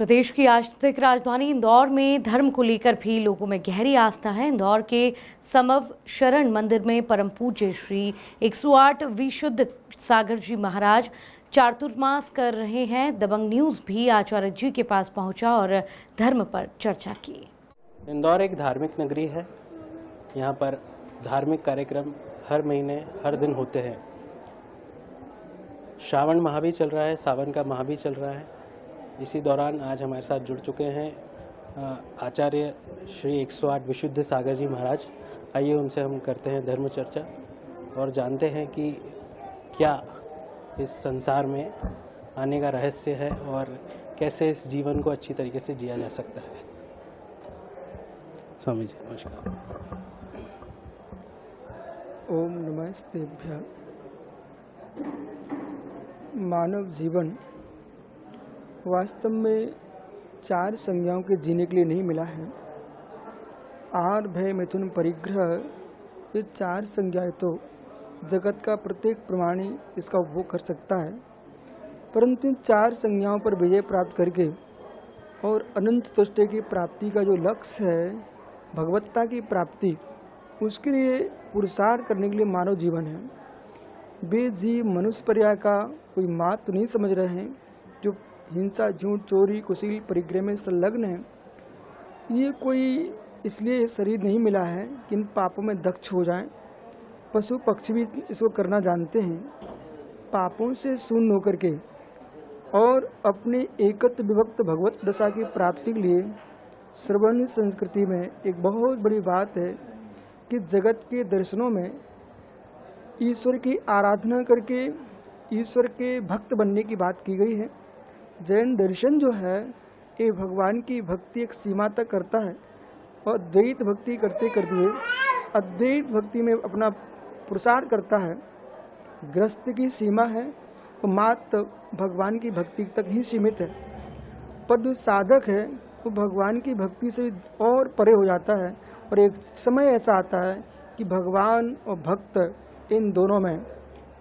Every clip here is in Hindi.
प्रदेश की आर्थिक राजधानी इंदौर में धर्म को लेकर भी लोगों में गहरी आस्था है। इंदौर के समव शरण मंदिर में परम पूज्य श्री 108 विशुद्ध सागर जी महाराज चातुर्मास कर रहे हैं। दबंग न्यूज़ भी आचार्य जी के पास पहुंचा और धर्म पर चर्चा की। इंदौर एक धार्मिक नगरी है। यहाँ पर धार्मिक कार्यक्रम हर महीने हर दिन होते हैं। श्रावण माह भी चल रहा है, सावन का माह भी चल रहा है। इसी दौरान आज हमारे साथ जुड़ चुके हैं आचार्य श्री 108 विशुद्ध सागर जी महाराज। आइए उनसे हम करते हैं धर्म चर्चा और जानते हैं कि क्या इस संसार में आने का रहस्य है और कैसे इस जीवन को अच्छी तरीके से जिया जा सकता है। स्वामी जी नमस्कार। ओम नमस्तेभ्यः। मानव जीवन वास्तव में 4 संज्ञाओं के जीने के लिए नहीं मिला है। आहार, भय, मैथुन, परिग्रह, ये 4 संज्ञाएं तो जगत का प्रत्येक प्राणी इसका उपभोग कर सकता है, परंतु इन 4 संज्ञाओं पर विजय प्राप्त करके और अनंत चतुष्टय की प्राप्ति का जो लक्ष्य है, भगवत्ता की प्राप्ति, उसके लिए पुरुषार्थ करने के लिए मानव जीवन है। वे जीव मनुष्य पर्याय का कोई मात तो नहीं समझ रहे हैं जो हिंसा, झूठ, चोरी, कुशील, परिग्रह में संलग्न है। ये कोई इसलिए शरीर नहीं मिला है कि इन पापों में दक्ष हो जाएं। पशु पक्षी भी इसको करना जानते हैं। पापों से शून्य होकर के और अपने एकत्व विभक्त भगवत दशा की प्राप्ति के लिए श्रवण संस्कृति में एक बहुत बड़ी बात है कि जगत के दर्शनों में ईश्वर की आराधना करके ईश्वर के भक्त बनने की बात की गई है। जैन दर्शन जो है ये भगवान की भक्ति एक सीमा तक करता है और द्वैत भक्ति करते करते अद्वैत भक्ति में अपना पुरुषार्थ करता है। ग्रस्त की सीमा है वो मात्र भगवान की भक्ति तक ही सीमित है, पर जो साधक है वो भगवान की भक्ति से और परे हो जाता है और एक समय ऐसा आता है कि भगवान और भक्त इन दोनों में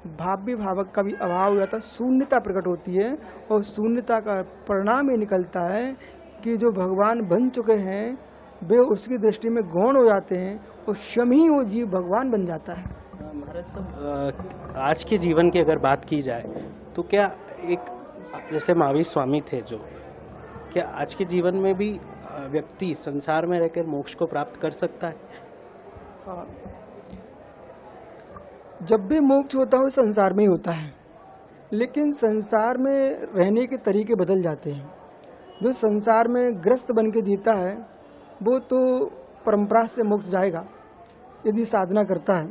भाव्य भावक का भी अभाव हो जाता है, शून्यता प्रकट होती है और शून्यता का परिणाम ये निकलता है कि जो भगवान बन चुके हैं वे उसकी दृष्टि में गौण हो जाते हैं और स्वयं ही वो जीव भगवान बन जाता है। महाराज साहब, आज के जीवन की अगर बात की जाए तो क्या एक जैसे महावीर स्वामी थे जो, क्या आज के जीवन में भी व्यक्ति संसार में रहकर मोक्ष को प्राप्त कर सकता है? हाँ, जब भी मोक्ष होता है संसार में ही होता है, लेकिन संसार में रहने के तरीके बदल जाते हैं। जो संसार में ग्रस्त बन के जीता है वो तो परंपरा से मोक्ष जाएगा यदि साधना करता है,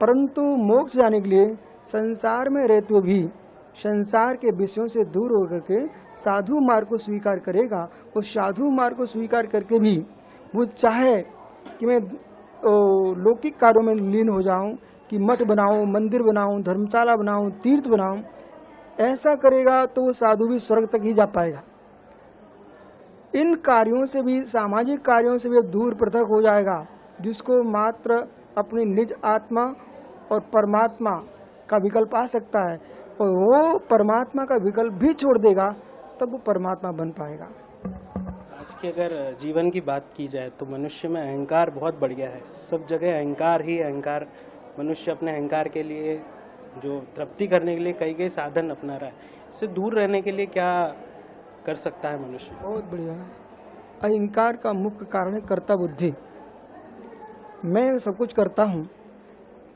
परंतु मोक्ष जाने के लिए संसार में रहते हुए भी संसार के विषयों से दूर होकर के साधु मार्ग को स्वीकार करेगा। और साधु मार्ग को स्वीकार करके भी वो चाहे कि मैं लौकिक कार्यों में लीन हो जाऊं, कि मठ बनाऊं, मंदिर बनाऊं, धर्मशाला बनाऊं, तीर्थ बनाऊं, ऐसा करेगा तो वो साधु भी स्वर्ग तक ही जा पाएगा। इन कार्यों से भी, सामाजिक कार्यों से भी दूर पृथक हो जाएगा, जिसको मात्र अपनी निज आत्मा और परमात्मा का विकल्प आ सकता है, और वो परमात्मा का विकल्प भी छोड़ देगा तब वो परमात्मा बन पाएगा। आज के अगर जीवन की बात की जाए तो मनुष्य में अहंकार बहुत बढ़ गया है। सब जगह अहंकार ही अहंकार। मनुष्य अपने अहंकार के लिए, जो तृप्ति करने के लिए कई कई साधन अपना रहा है। इससे दूर रहने के लिए क्या कर सकता है मनुष्य? बहुत बढ़िया। अहंकार का मुख्य कारण है कर्ता बुद्धि। मैं सब कुछ करता हूँ।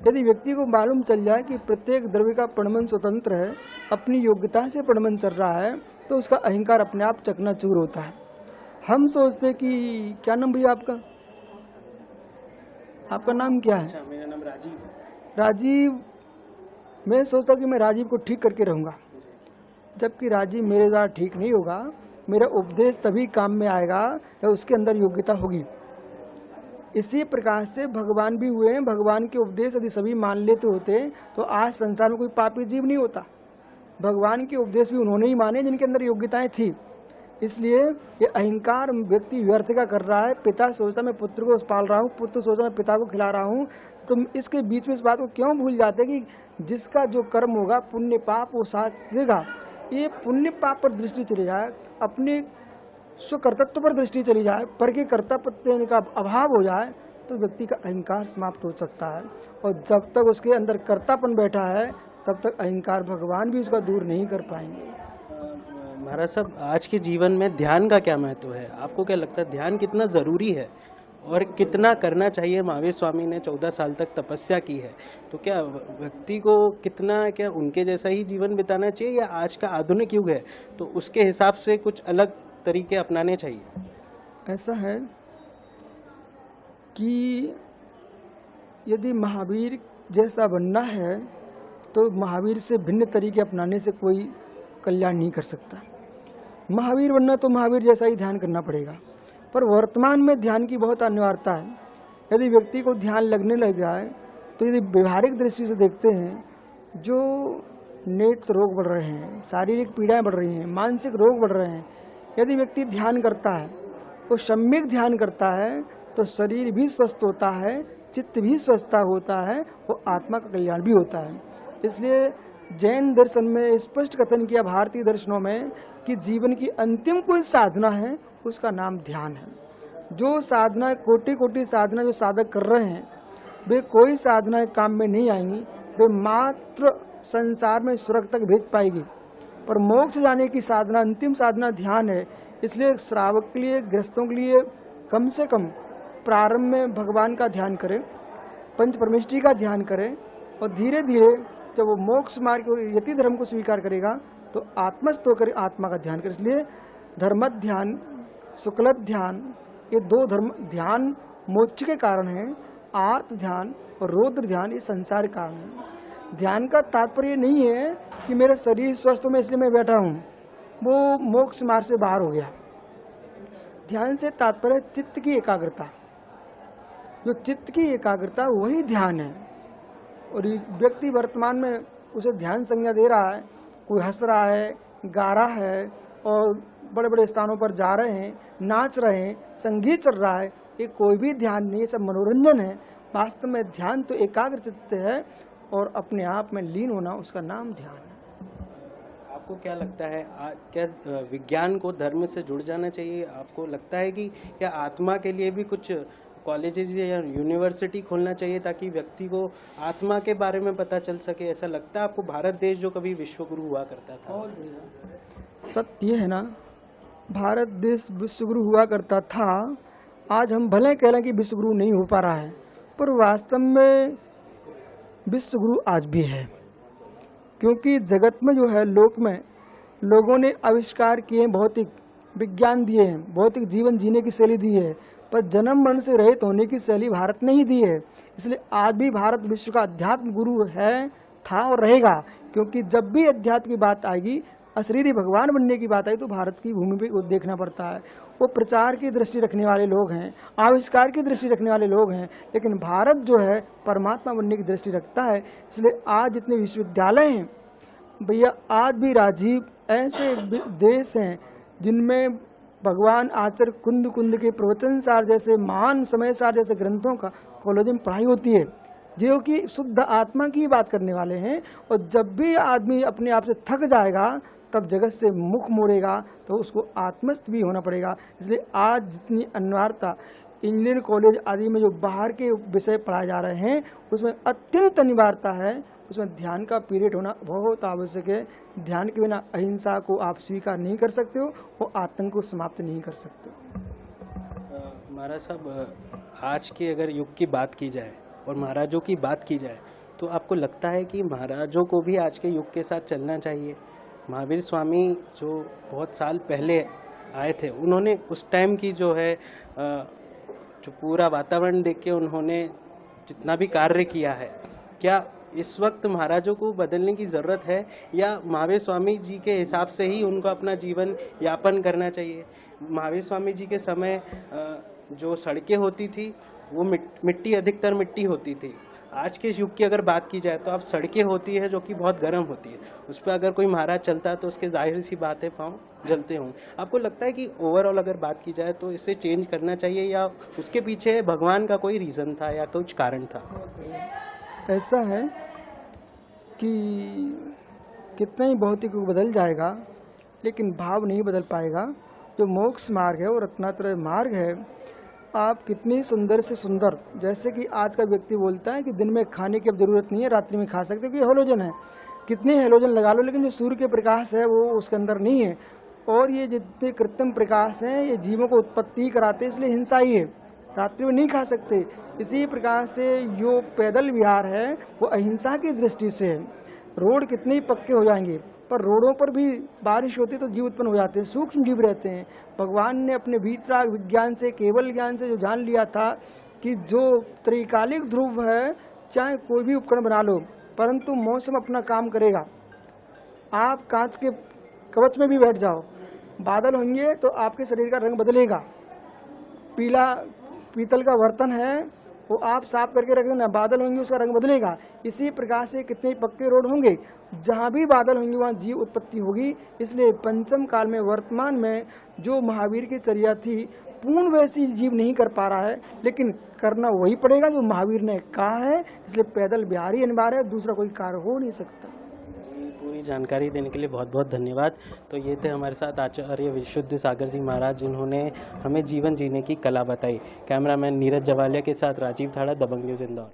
यदि व्यक्ति को मालूम चल जाए कि प्रत्येक द्रव्य का प्रणमन स्वतंत्र है, अपनी योग्यता से प्रणमन चल रहा है, तो उसका अहंकार अपने आप चकनाचूर होता है। हम सोचते कि क्या नाम भैया आपका? आपका नाम क्या है? अच्छा, मेरा नाम राजीव। राजीव। मैं सोचता कि मैं राजीव को ठीक करके रहूँगा, जबकि राजीव मेरे द्वारा ठीक नहीं होगा। मेरा उपदेश तभी काम में आएगा जब उसके अंदर योग्यता होगी। इसी प्रकार से भगवान भी हुए हैं। भगवान के उपदेश यदि सभी मान लेते होते तो आज संसार में कोई पापी जीव नहीं होता। भगवान के उपदेश भी उन्होंने ही माने जिनके अंदर योग्यताएं थी। इसलिए ये अहंकार व्यक्ति व्यर्थ का कर रहा है। पिता सोचता मैं पुत्र को पाल रहा हूँ, पुत्र सोचता मैं पिता को खिला रहा हूँ, तो इसके बीच में इस बात को क्यों भूल जाते कि जिसका जो कर्म होगा पुण्य पाप वो साथ देगा। ये पुण्य पाप पर दृष्टि चले जाए, अपने स्वकर्तृत्व पर दृष्टि चली जाए, पर के कर्तव्य का अभाव हो जाए, तो व्यक्ति का अहंकार समाप्त हो सकता है। और जब तक उसके अंदर कर्तापन बैठा है, तब तक अहंकार भगवान भी उसका दूर नहीं कर पाएंगे। महाराज साहब, आज के जीवन में ध्यान का क्या महत्व है? आपको क्या लगता है ध्यान कितना ज़रूरी है और कितना करना चाहिए? महावीर स्वामी ने 14 साल तक तपस्या की है, तो क्या व्यक्ति को कितना, क्या उनके जैसा ही जीवन बिताना चाहिए, या आज का आधुनिक युग है तो उसके हिसाब से कुछ अलग तरीके अपनाने चाहिए? ऐसा है कि यदि महावीर जैसा बनना है तो महावीर से भिन्न तरीके अपनाने से कोई कल्याण नहीं कर सकता। महावीर बनना तो महावीर जैसा ही ध्यान करना पड़ेगा, पर वर्तमान में ध्यान की बहुत अनिवार्यता है। यदि व्यक्ति को ध्यान लगने लग जाए तो यदि व्यवहारिक दृष्टि से देखते हैं, जो नेत्र रोग बढ़ रहे हैं, शारीरिक पीड़ाएं बढ़ रही हैं, मानसिक रोग बढ़ रहे हैं, यदि व्यक्ति ध्यान करता है, वो सम्यक ध्यान करता है, तो शरीर भी स्वस्थ होता है, चित्त भी स्वस्थ होता है, वो आत्मा का कल्याण भी होता है। इसलिए जैन दर्शन में स्पष्ट कथन किया, भारतीय दर्शनों में, कि जीवन की अंतिम कोई साधना है, उसका नाम ध्यान है। जो साधना, कोटि कोटि साधना जो साधक कर रहे हैं, वे कोई साधना काम में नहीं आएंगी, वे मात्र संसार में स्वर्ग तक भेज पाएगी। पर मोक्ष जाने की साधना, अंतिम साधना ध्यान है। इसलिए श्रावक के लिए, गृहस्थों के लिए कम से कम प्रारंभ में भगवान का ध्यान करें, पंच परमेष्ठी का ध्यान करें, और धीरे धीरे जब वो मोक्ष मार्ग और यति धर्म को स्वीकार करेगा तो आत्मस्थ होकर आत्मा का ध्यान करें। इसलिए धर्मत ध्यान, शुक्लत ध्यान, ये दो धर्म ध्यान मोक्ष के कारण है। आत्म ध्यान और रौद्र ध्यान ये संसार के कारण है। ध्यान का तात्पर्य नहीं है कि मेरा शरीर स्वस्थ हो मैं इसलिए मैं बैठा हूँ, वो मोक्ष मार्ग से बाहर हो गया। ध्यान से तात्पर्य चित्त की एकाग्रता, जो चित्त की एकाग्रता वही ध्यान है। और ये व्यक्ति वर्तमान में उसे ध्यान संज्ञा दे रहा है, कोई हंस रहा है, गा रहा है, और बड़े बड़े स्थानों पर जा रहे हैं, नाच रहे हैं, संगीत चल रहा है, ये कोई भी ध्यान नहीं है, सब मनोरंजन है। वास्तव में ध्यान तो एकाग्र चित्त है और अपने आप में लीन होना, उसका नाम ध्यान है। आपको क्या लगता है, क्या विज्ञान को धर्म से जुड़ जाना चाहिए? आपको लगता है कि क्या आत्मा के लिए भी कुछ कॉलेजेस या यूनिवर्सिटी खोलना चाहिए ताकि व्यक्ति को आत्मा के बारे में पता चल सके? ऐसा लगता है आपको? भारत देश जो कभी विश्वगुरु हुआ करता था, सत्य है ना, भारत देश विश्वगुरु हुआ करता था। आज हम भले कह रहे हैं कि विश्वगुरु नहीं हो पा रहा है, पर वास्तव में विश्वगुरु आज भी है। क्योंकि जगत में जो है, लोक में लोगों ने आविष्कार किए, भौतिक विज्ञान दिए हैं, भौतिक जीवन जीने की शैली दी है, पर जन्म मरण से रहित होने की शैली भारत ने ही दी है। इसलिए आज भी भारत विश्व का अध्यात्म गुरु है, था और रहेगा। क्योंकि जब भी अध्यात्म की बात आएगी, अशरीरी भगवान बनने की बात आई, तो भारत की भूमि पे देखना पड़ता है। वो प्रचार की दृष्टि रखने वाले लोग हैं, आविष्कार की दृष्टि रखने वाले लोग हैं, लेकिन भारत जो है परमात्मा बनने की दृष्टि रखता है। इसलिए आज जितने विश्वविद्यालय हैं भैया, आज भी राजीव ऐसे देश हैं जिनमें भगवान आचार्य कुंद कुंद के प्रवचन सार जैसे महान समय सार जैसे ग्रंथों का कॉलेज में पढ़ाई होती है, जो कि शुद्ध आत्मा की बात करने वाले हैं। और जब भी आदमी अपने आप से थक जाएगा, तब जगत से मुख मोड़ेगा, तो उसको आत्मस्थ भी होना पड़ेगा। इसलिए आज जितनी अनिवार्यता इंजीनियरिंग कॉलेज आदि में जो बाहर के विषय पढ़ाए जा रहे हैं, उसमें अत्यंत अनिवार्यता है, उसमें ध्यान का पीरियड होना बहुत आवश्यक है। ध्यान के बिना अहिंसा को आप स्वीकार नहीं कर सकते हो, वो आतंक को समाप्त नहीं कर सकते हो। महाराज साहब, आज के अगर युग की बात की जाए और महाराजों की बात की जाए, तो आपको लगता है कि महाराजों को भी आज के युग के साथ चलना चाहिए? महावीर स्वामी जो बहुत साल पहले आए थे, उन्होंने उस टाइम की जो है जो पूरा वातावरण देख के उन्होंने जितना भी कार्य किया है, क्या इस वक्त महाराजों को बदलने की ज़रूरत है, या महावीर स्वामी जी के हिसाब से ही उनको अपना जीवन यापन करना चाहिए? महावीर स्वामी जी के समय जो सड़कें होती थी वो मिट्टी, अधिकतर मिट्टी होती थी। आज के युग की अगर बात की जाए तो अब सड़कें होती है जो कि बहुत गर्म होती है, उस पर अगर कोई महाराज चलता है तो उसके जाहिर सी बात है पाँव जलते हों। आपको लगता है कि ओवरऑल अगर बात की जाए तो इसे चेंज करना चाहिए, या उसके पीछे भगवान का कोई रीज़न था या कुछ कारण था? ऐसा है कि कितना ही भौतिक बदल जाएगा, लेकिन भाव नहीं बदल पाएगा। जो मोक्ष मार्ग है वो रत्नात्रय मार्ग है। आप कितनी सुंदर से सुंदर, जैसे कि आज का व्यक्ति बोलता है कि दिन में खाने की अब ज़रूरत नहीं है, रात्रि में खा सकते हो, क्योंकि हेलोजन है, कितने हेलोजन लगा लो, लेकिन जो सूर्य के प्रकाश है वो उसके अंदर नहीं है। और ये जितने कृत्रिम प्रकाश हैं ये जीवों को उत्पत्ति कराते हैं, इसलिए हिंसा ही है, रात्रि में नहीं खा सकते। इसी प्रकार से जो पैदल विहार है वो अहिंसा की दृष्टि से है। रोड कितने ही पक्के हो जाएंगे, पर रोडों पर भी बारिश होती है तो जीव उत्पन्न हो जाते हैं, सूक्ष्म जीव रहते हैं। भगवान ने अपने वीतराग विज्ञान से, केवल ज्ञान से जो जान लिया था कि जो त्रिकालिक ध्रुव है, चाहे कोई भी उपकरण बना लो, परंतु मौसम अपना काम करेगा। आप कांच के कवच में भी बैठ जाओ, बादल होंगे तो आपके शरीर का रंग बदलेगा। पीला पीतल का बर्तन है वो आप साफ करके रख देना, बादल होंगे उसका रंग बदलेगा। इसी प्रकार से कितने पक्के रोड होंगे, जहाँ भी बादल होंगे वहाँ जीव उत्पत्ति होगी। इसलिए पंचम काल में, वर्तमान में जो महावीर की चर्या थी, पूर्ण वैसी जीव नहीं कर पा रहा है, लेकिन करना वही पड़ेगा जो महावीर ने कहा है। इसलिए पैदल विहार ही अनिवार्य है, दूसरा कोई कार्य हो नहीं सकता। पूरी जानकारी देने के लिए बहुत बहुत धन्यवाद। तो ये थे हमारे साथ आचार्य विशुद्ध सागर जी महाराज, जिन्होंने हमें जीवन जीने की कला बताई। कैमरामैन नीरज जवालिया के साथ राजीव थाड़ा, दबंग न्यूज़ इंदौर।